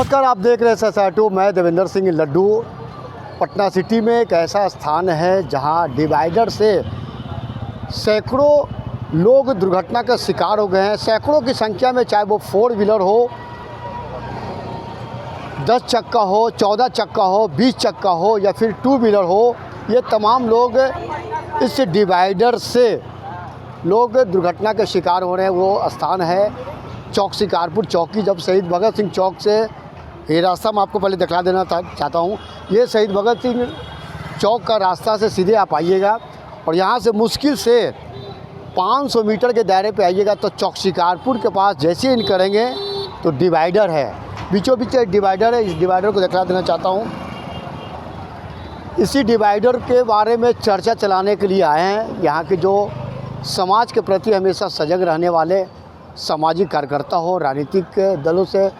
नमस्कार, आप देख रहे हैं SR2। मैं देवेंद्र सिंह लड्डू। पटना सिटी में एक ऐसा स्थान है जहां डिवाइडर से सैकड़ों लोग दुर्घटना का शिकार हो गए हैं। सैकड़ों की संख्या में, चाहे वो 4 व्हीलर हो, 10 चक्का हो, 14 चक्का हो, 20 चक्का हो या फिर 2 व्हीलर हो, ये तमाम लोग इस डिवाइडर से लोग दुर्घटना के शिकार हो रहे हैं। वो स्थान है चौक शिकारपुर चौकी। जब शहीद भगत सिंह चौक से ये रास्ता मैं आपको पहले दिखला देना चाहता हूँ। ये शहीद भगत सिंह चौक का रास्ता से सीधे आप आइएगा और यहाँ से मुश्किल से 500 मीटर के दायरे पे आइएगा तो चौक शिकारपुर के पास जैसे ही इन करेंगे तो डिवाइडर है, बीचों बीच एक डिवाइडर है। इस डिवाइडर को दिखला देना चाहता हूँ। इसी डिवाइडर के बारे में चर्चा चलाने के लिए आए हैं यहाँ के जो समाज के प्रति हमेशा सजग रहने वाले सामाजिक कार्यकर्ता हो, राजनीतिक दलों से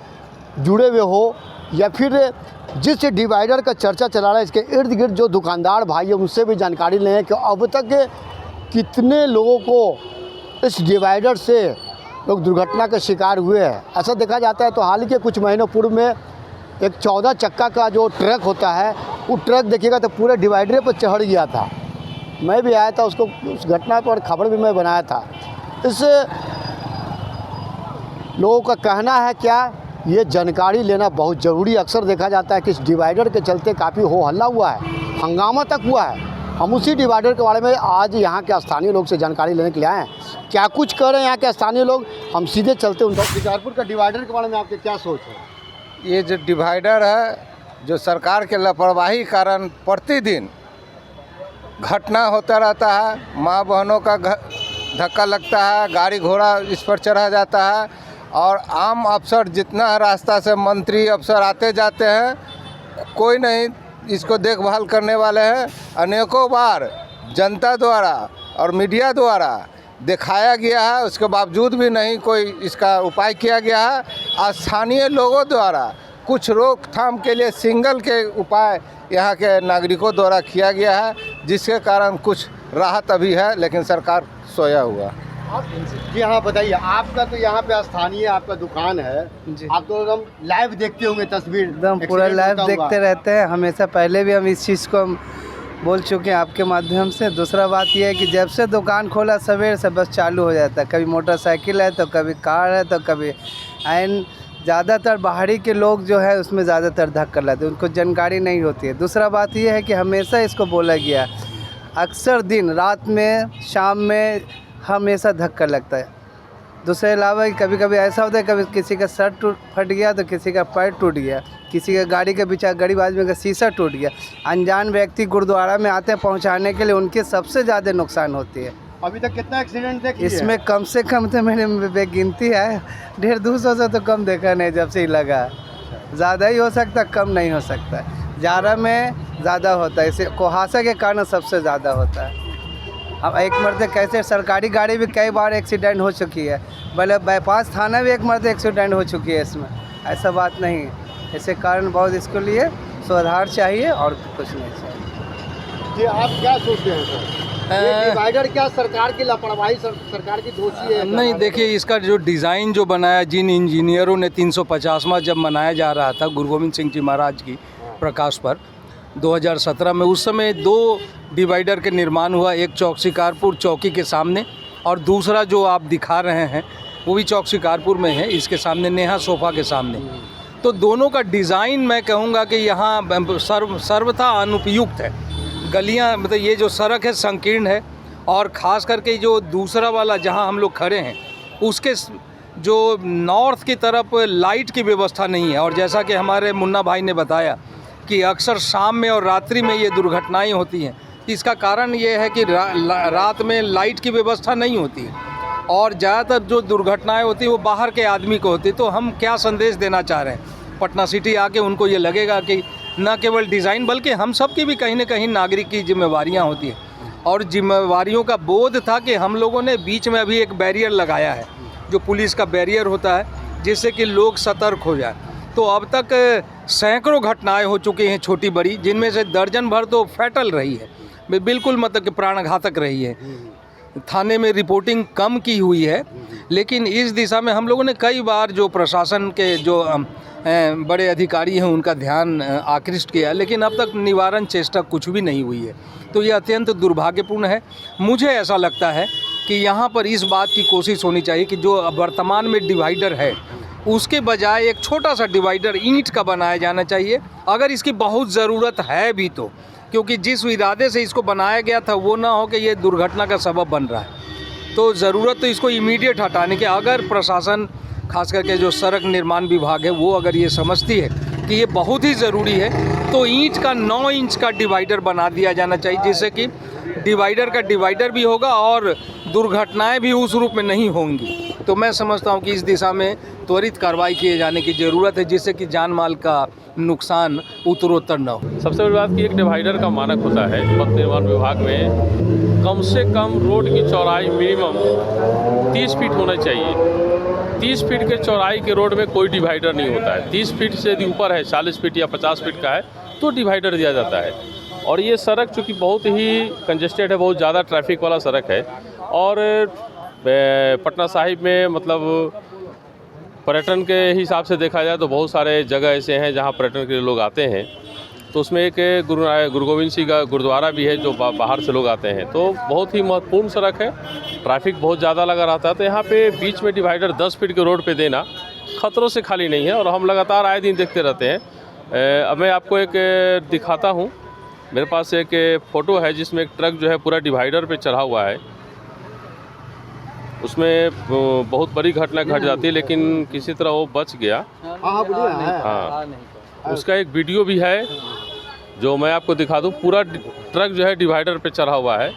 जुड़े हुए हो या फिर जिस डिवाइडर का चर्चा चला रहा है इसके इर्द गिर्द जो दुकानदार भाई है उनसे भी जानकारी लें कि अब तक कितने लोगों को इस डिवाइडर से लोग दुर्घटना का शिकार हुए हैं। ऐसा देखा जाता है तो हाल ही के कुछ महीनों पूर्व में एक 14 चक्का का जो ट्रक होता है वो ट्रक देखिएगा तो पूरे डिवाइडर पर चढ़ गया था। मैं भी आया था, उसको उस घटना पर खबर भी मैं बनाया था। इस लोगों का कहना है क्या, ये जानकारी लेना बहुत ज़रूरी। अक्सर देखा जाता है कि इस डिवाइडर के चलते काफ़ी हो हल्ला हुआ है, हंगामा तक हुआ है। हम उसी डिवाइडर के बारे में आज यहाँ के स्थानीय लोग से जानकारी लेने के लिए आए हैं। क्या कुछ कर रहे हैं यहाँ के स्थानीय लोग, हम सीधे चलते उनका। शिकारपुर का डिवाइडर के बारे में आपके क्या सोच है? ये जो डिवाइडर है, जो सरकार के लापरवाही कारण प्रतिदिन घटना होता रहता है। माँ बहनों का धक्का लगता है, गाड़ी घोड़ा इस पर चढ़ा जाता है और आम अफसर जितना रास्ता से मंत्री अफसर आते जाते हैं, कोई नहीं इसको देखभाल करने वाले हैं। अनेकों बार जनता द्वारा और मीडिया द्वारा दिखाया गया है, उसके बावजूद भी नहीं कोई इसका उपाय किया गया है। स्थानीय लोगों द्वारा कुछ रोकथाम के लिए सिंगल के उपाय यहाँ के नागरिकों द्वारा किया गया है, जिसके कारण कुछ राहत अभी है, लेकिन सरकार सोया हुआ। जी हाँ, बताइए। आपका तो यहाँ पे स्थानीय आपका दुकान है जी। आप तो एकदम लाइव देखते होंगे तस्वीर, एकदम पूरा लाइव देखते रहते हैं हमेशा। पहले भी हम इस चीज़ को हम बोल चुके हैं आपके माध्यम से। दूसरा बात यह है कि जब से दुकान खोला सवेर से बस चालू हो जाता है। कभी मोटरसाइकिल है तो कभी कार है तो कभी एंड ज़्यादातर बाहरी के लोग जो है उसमें ज़्यादातर धक्का लाते हैं, उनको जानकारी नहीं होती है। दूसरा बात यह है कि हमेशा इसको बोला गया, अक्सर दिन रात में शाम में हमेशा धक्का लगता है। दूसरे अलावा कभी कभी ऐसा होता है, कभी किसी का शर्ट फट गया तो किसी का पैर टूट गया, किसी का गाड़ी के पीछे गरीब आदमी का शीशा टूट गया। अनजान व्यक्ति गुरुद्वारा में आते हैं पहुंचाने के लिए, उनके सबसे ज़्यादा नुकसान होती है। अभी तक कितना एक्सीडेंट देखा? इसमें कम से कम तो मेरे बेगिनती है 150-200 से तो कम देखा नहीं जब से ही लगा। ज़्यादा ही हो सकता, कम नहीं हो सकता। जारा में ज़्यादा होता है, इसे कुहासा के कारण सबसे ज़्यादा होता है। अब एक मरते कैसे सरकारी गाड़ी भी कई बार एक्सीडेंट हो चुकी है, भले बाईपास थाना भी एक मरते एक्सीडेंट हो चुकी है। इसमें ऐसा बात नहीं है। इसके कारण बहुत इसके लिए सुधार चाहिए और कुछ नहीं चाहिए। जी, आप क्या सोचते हैं सर? ये डिवाइडर क्या सरकार की लापरवाही, सरकार की दोषी है? नहीं, देखिए इसका जो डिज़ाइन जो बनाया, जिन इंजीनियरों ने 350वां जब मनाया जा रहा था गुरु गोविंद सिंह जी महाराज की प्रकाश पर 2017 में, उस समय 2 डिवाइडर के निर्माण हुआ। एक चौक शिकारपुर चौकी के सामने और दूसरा जो आप दिखा रहे हैं वो भी चौक शिकारपुर में है, इसके सामने नेहा सोफा के सामने। तो दोनों का डिज़ाइन मैं कहूँगा कि यहाँ सर्वथा अनुपयुक्त है। गलियाँ मतलब ये जो सड़क है संकीर्ण है और ख़ास करके जो दूसरा वाला जहाँ हम लोग खड़े हैं उसके जो नॉर्थ की तरफ लाइट की व्यवस्था नहीं है। और जैसा कि हमारे मुन्ना भाई ने बताया कि अक्सर शाम में और रात्रि में ये दुर्घटनाएं होती हैं। इसका कारण ये है कि रात में लाइट की व्यवस्था नहीं होती और ज़्यादातर जो दुर्घटनाएं होती हैं वो बाहर के आदमी को होती। तो हम क्या संदेश देना चाह रहे हैं, पटना सिटी आके उनको ये लगेगा कि न केवल डिज़ाइन बल्कि हम सब की भी कहीं ना कहीं नागरिक की जिम्मेवारियाँ होती हैं और जिम्मेवारियों का बोध था कि हम लोगों ने बीच में अभी एक बैरियर लगाया है, जो पुलिस का बैरियर होता है, जिससे कि लोग सतर्क हो जाए। तो अब तक सैकड़ों घटनाएं हो चुकी हैं छोटी बड़ी, जिनमें से दर्जन भर तो फैटल रही है, बिल्कुल मतलब कि प्राणघातक रही है। थाने में रिपोर्टिंग कम की हुई है, लेकिन इस दिशा में हम लोगों ने कई बार जो प्रशासन के जो बड़े अधिकारी हैं उनका ध्यान आकृष्ट किया, लेकिन अब तक निवारण चेष्टा कुछ भी नहीं हुई है। तो ये अत्यंत दुर्भाग्यपूर्ण है। मुझे ऐसा लगता है कि यहाँ पर इस बात की कोशिश होनी चाहिए कि जो वर्तमान में डिवाइडर है उसके बजाय एक छोटा सा डिवाइडर ईंट का बनाया जाना चाहिए, अगर इसकी बहुत ज़रूरत है भी तो, क्योंकि जिस इरादे से इसको बनाया गया था वो ना हो कि ये दुर्घटना का सबब बन रहा है। तो ज़रूरत तो इसको इमीडिएट हटाने की, अगर प्रशासन खास करके जो सड़क निर्माण विभाग है वो अगर ये समझती है कि ये बहुत ही ज़रूरी है तो ईंट का 9 इंच का डिवाइडर बना दिया जाना चाहिए, जिससे कि डिवाइडर का डिवाइडर भी होगा और दुर्घटनाएं भी उस रूप में नहीं होंगी। तो मैं समझता हूं कि इस दिशा में त्वरित कार्रवाई किए जाने की ज़रूरत है, जिससे कि जान माल का नुकसान उत्तरोत्तर न हो। सबसे बड़ी बात कि एक डिवाइडर का मानक होता है पथ निर्माण विभाग में, कम से कम रोड की चौड़ाई मिनिमम 30 फीट होना चाहिए। 30 फीट के चौड़ाई के रोड में कोई डिवाइडर नहीं होता है। 30 फीट से यदि ऊपर है, 40 फीट या 50 फीट का है तो डिवाइडर दिया जाता है। और ये सड़क चूँकि बहुत ही कंजेस्टेड है, बहुत ज़्यादा ट्रैफिक वाला सड़क है, और पटना साहिब में मतलब पर्यटन के हिसाब से देखा जाए तो बहुत सारे जगह ऐसे हैं जहाँ पर्यटन के लिए लोग आते हैं। तो उसमें एक गुरु गोविंद सिंह का गुरुद्वारा भी है जो बाहर से लोग आते हैं। तो बहुत ही महत्वपूर्ण सड़क है, ट्रैफिक बहुत ज़्यादा लगा रहता है। तो यहाँ पे बीच में डिवाइडर 10 फीट के रोड पे देना खतरों से खाली नहीं है, और हम लगातार आए दिन देखते रहते हैं। अब मैं आपको एक दिखाता हूँ, मेरे पास एक फ़ोटो है जिसमें एक ट्रक जो है पूरा डिवाइडर पे चढ़ा हुआ है। उसमें बहुत बड़ी घटना घट जाती है, लेकिन किसी तरह वो बच गया। हाँ, उसका एक वीडियो भी है जो मैं आपको दिखा दूँ। पूरा ट्रक जो है डिवाइडर पे चढ़ा हुआ है,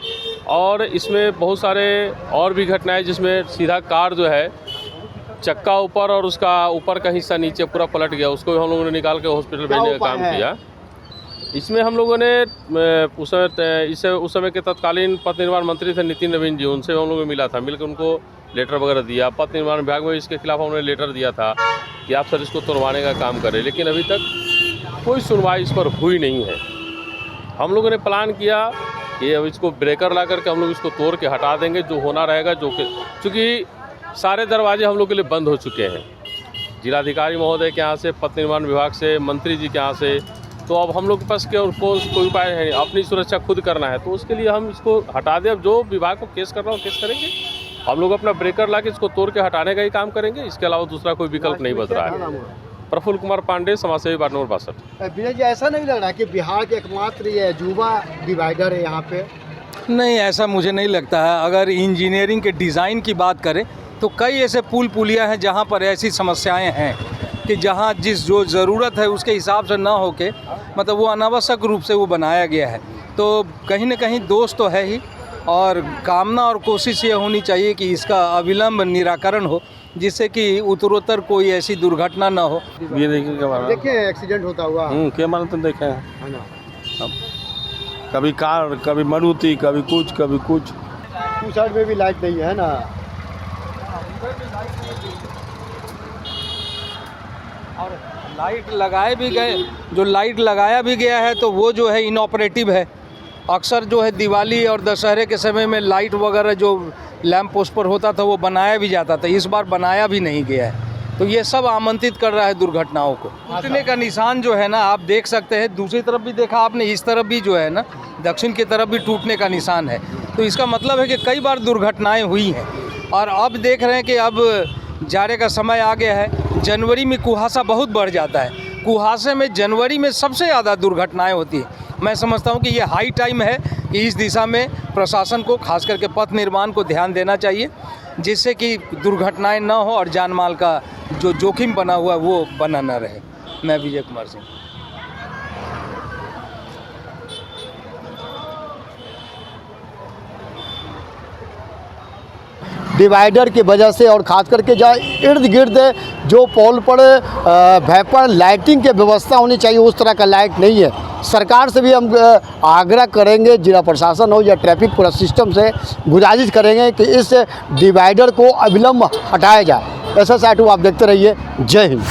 और इसमें बहुत सारे और भी घटनाएं जिसमें सीधा कार जो है चक्का ऊपर और उसका ऊपर का हिस्सा नीचे पूरा पलट गया। उसको भी हम लोगों ने निकाल के हॉस्पिटल भेजने का काम किया। इसमें हम लोगों ने उस समय के तत्कालीन पथ निर्माण मंत्री थे नितिन नवीन जी, उनसे हम लोगों ने मिला था, मिलकर उनको लेटर वगैरह दिया। पथ निर्माण विभाग में इसके खिलाफ उन्होंने लेटर दिया था कि आप सर इसको तोड़वाने का काम करें, लेकिन अभी तक कोई सुनवाई इस पर हुई नहीं है। हम लोगों ने प्लान किया कि अब इसको ब्रेकर ला करके हम लोग इसको तोड़ के हटा देंगे, जो होना रहेगा। जो कि चूँकि सारे दरवाजे हम लोग के लिए बंद हो चुके हैं, जिलाधिकारी महोदय के यहाँ से, पथ निर्माण विभाग से, मंत्री जी के यहाँ से, तो अब हम लोग के पास कोई उपाय है, अपनी सुरक्षा खुद करना है। तो उसके लिए हम इसको हटा दें। अब जो विभाग को केस करना हो केस करेंगे, हम लोग अपना ब्रेकर ला के इसको तोड़ के हटाने का ही काम करेंगे। इसके अलावा दूसरा कोई विकल्प नहीं बच रहा है। प्रफुल्ल कुमार पांडे, समाजसेवी वार्ड नंबर 62। विनय जी, ऐसा नहीं लग रहा कि बिहार के एकमात्र ये अजूबा डिवाइडर है यहाँ पे? नहीं, ऐसा मुझे नहीं लगता है। अगर इंजीनियरिंग के डिज़ाइन की बात करें तो कई ऐसे पुल पुलियाँ हैं जहाँ पर ऐसी समस्याएं हैं कि जहाँ जो ज़रूरत है उसके हिसाब से ना होके मतलब वो अनावश्यक रूप से वो बनाया गया है। तो कहीं ना कहीं दोष तो है ही, और कामना और कोशिश ये होनी चाहिए कि इसका अविलंब निराकरण हो, जिससे कि उत्तरोत्तर कोई ऐसी दुर्घटना ना हो। ये देखिए एक्सीडेंट होता हुआ क्या मालूम, तुम देखे हैं है ना? कभी कार, कभी मारुति, कभी कुछ। टू साइड में भी लाइट नहीं है ना? और लाइट लगाए भी गए, जो लाइट लगाया भी गया है तो वो जो है इनऑपरेटिव है। अक्सर जो है दिवाली और दशहरे के समय में लाइट वगैरह जो लैंप पोस्ट पर होता था वो बनाया भी जाता था, इस बार बनाया भी नहीं गया है। तो ये सब आमंत्रित कर रहा है दुर्घटनाओं को। टूटने का निशान जो है ना आप देख सकते हैं, दूसरी तरफ भी देखा आपने, इस तरफ भी जो है ना दक्षिण की तरफ भी टूटने का निशान है। तो इसका मतलब है कि कई बार दुर्घटनाएँ हुई हैं, और अब देख रहे हैं कि अब जाड़े का समय आ गया है। जनवरी में कुहासा बहुत बढ़ जाता है, कुहासे में जनवरी में सबसे ज़्यादा दुर्घटनाएं होती हैं। मैं समझता हूं कि ये हाई टाइम है कि इस दिशा में प्रशासन को, खास करके पथ निर्माण को ध्यान देना चाहिए, जिससे कि दुर्घटनाएं ना हो और जान माल का जो जोखिम बना हुआ है वो बना न रहे। मैं विजय कुमार सिंह। डिवाइडर की वजह से और ख़ास करके जो इर्द गिर्द जो पोल पर वेपर लाइटिंग की व्यवस्था होनी चाहिए उस तरह का लाइट नहीं है। सरकार से भी हम आग्रह करेंगे, जिला प्रशासन हो या ट्रैफिक पूरा सिस्टम से गुजारिश करेंगे कि इस डिवाइडर को अविलंब हटाया जाए। ऐसा साइट आप देखते रहिए। जय हिंद।